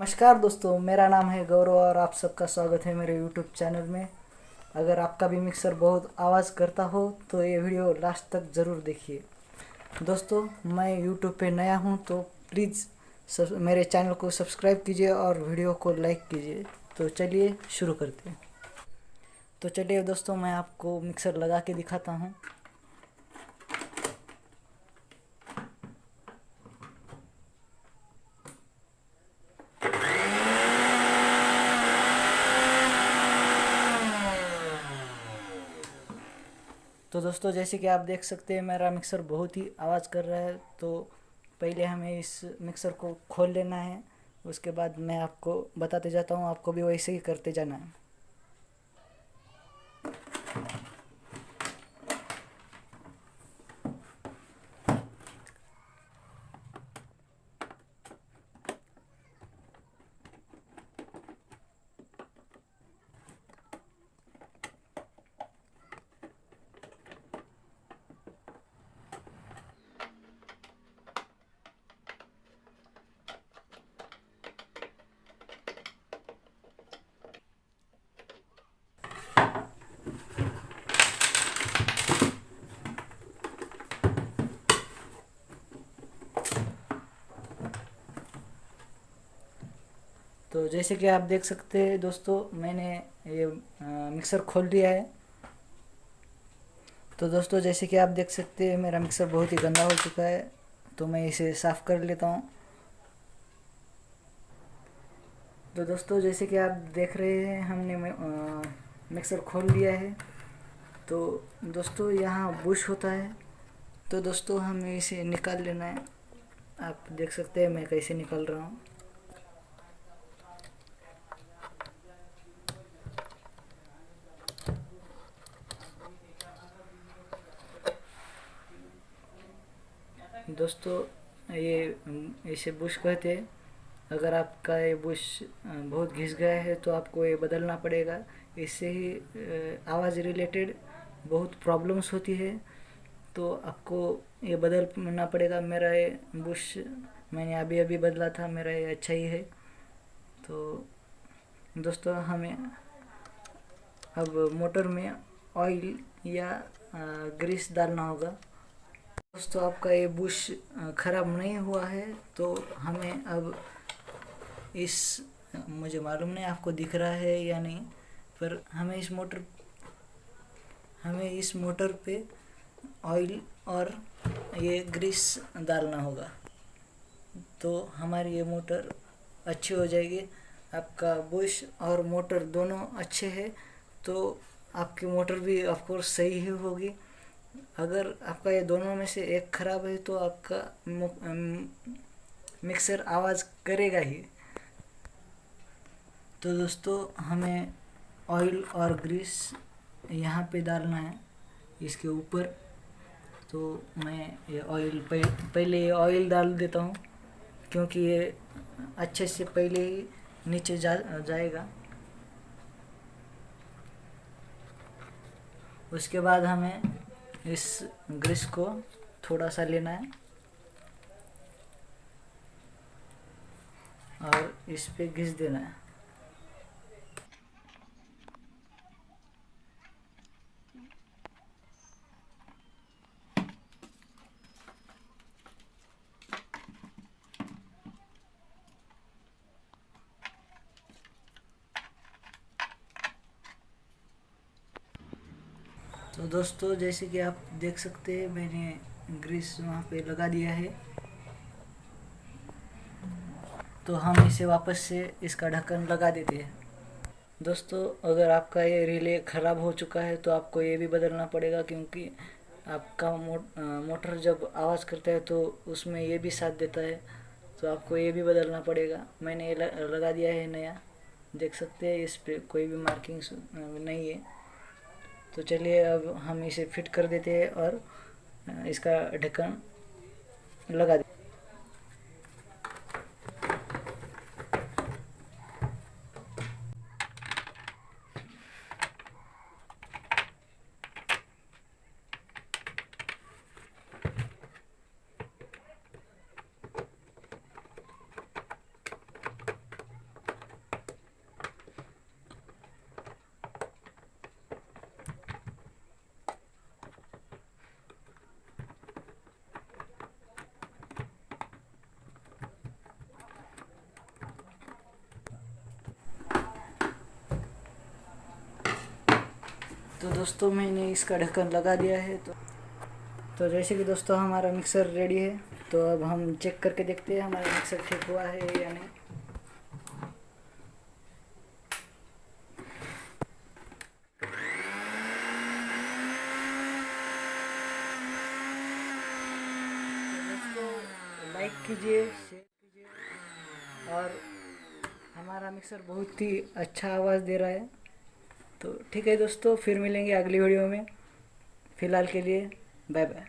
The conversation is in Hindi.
नमस्कार दोस्तों, मेरा नाम है गौरव और आप सबका स्वागत है मेरे यूट्यूब चैनल में। अगर आपका भी मिक्सर बहुत आवाज़ करता हो तो ये वीडियो लास्ट तक ज़रूर देखिए। दोस्तों, मैं यूट्यूब पे नया हूँ तो प्लीज़ मेरे चैनल को सब्सक्राइब कीजिए और वीडियो को लाइक कीजिए। तो चलिए शुरू करते हैं। तो चलिए दोस्तों, मैं आपको मिक्सर लगा के दिखाता हूँ। तो दोस्तों, जैसे कि आप देख सकते हैं मेरा मिक्सर बहुत ही आवाज़ कर रहा है। तो पहले हमें इस मिक्सर को खोल लेना है, उसके बाद मैं आपको बताते जाता हूँ, आपको भी वैसे ही करते जाना है। तो जैसे कि आप देख सकते हैं दोस्तों, मैंने ये मिक्सर खोल दिया है। तो दोस्तों, जैसे कि आप देख सकते हैं मेरा मिक्सर बहुत ही गंदा हो चुका है, तो मैं इसे साफ़ कर लेता हूँ। तो दोस्तों, जैसे कि आप देख रहे हैं हमने मिक्सर खोल लिया है। तो दोस्तों, यहाँ बुश होता है, तो दोस्तों हमें इसे निकाल लेना है। आप देख सकते हैं मैं कैसे निकाल रहा हूँ। दोस्तों, ये इसे बुश कहते हैं। अगर आपका ये बुश बहुत घिस गया है तो आपको ये बदलना पड़ेगा। इससे ही आवाज़ रिलेटेड बहुत प्रॉब्लम्स होती है, तो आपको ये बदलना पड़ेगा। मेरा ये बुश मैंने अभी अभी बदला था, मेरा ये अच्छा ही है। तो दोस्तों, हमें अब मोटर में ऑयल या ग्रीस डालना होगा। दोस्तों, आपका ये बुश ख़राब नहीं हुआ है, तो हमें अब इस मुझे मालूम नहीं आपको दिख रहा है या नहीं, पर हमें इस मोटर पे ऑयल और ये ग्रीस डालना होगा, तो हमारी ये मोटर अच्छी हो जाएगी। आपका बुश और मोटर दोनों अच्छे हैं तो आपकी मोटर भी ऑफ कोर्स सही ही होगी। अगर आपका ये दोनों में से एक ख़राब है तो आपका मिक्सर आवाज़ करेगा ही। तो दोस्तों, हमें ऑयल और ग्रीस यहाँ पे डालना है इसके ऊपर। तो मैं ये ऑयल पहले ये ऑयल डाल देता हूँ, क्योंकि ये अच्छे से पहले ही नीचे जाएगा। उसके बाद हमें इस ग्रीस को थोड़ा सा लेना है और इस पे घिस देना है। तो दोस्तों, जैसे कि आप देख सकते हैं मैंने ग्रीस वहाँ पे लगा दिया है। तो हम इसे वापस से इसका ढक्कन लगा देते हैं। दोस्तों, अगर आपका ये रिले ख़राब हो चुका है तो आपको ये भी बदलना पड़ेगा, क्योंकि आपका मोटर जब आवाज़ करता है तो उसमें ये भी साथ देता है, तो आपको ये भी बदलना पड़ेगा। मैंने ये लगा दिया है नया, देख सकते हैं इस पे कोई भी मार्किंग्स नहीं है। तो चलिए अब हम इसे फिट कर देते हैं और इसका ढक्कन लगा देते। तो दोस्तों मैंने इसका ढक्कन लगा दिया है। तो जैसे कि दोस्तों हमारा मिक्सर रेडी है। तो अब हम चेक करके देखते हैं हमारा मिक्सर ठीक हुआ है या नहीं। तो दोस्तों लाइक कीजिए, शेयर कीजिए, और हमारा मिक्सर बहुत ही अच्छा आवाज़ दे रहा है। तो ठीक है दोस्तों, फिर मिलेंगे अगली वीडियो में। फ़िलहाल के लिए बाय बाय।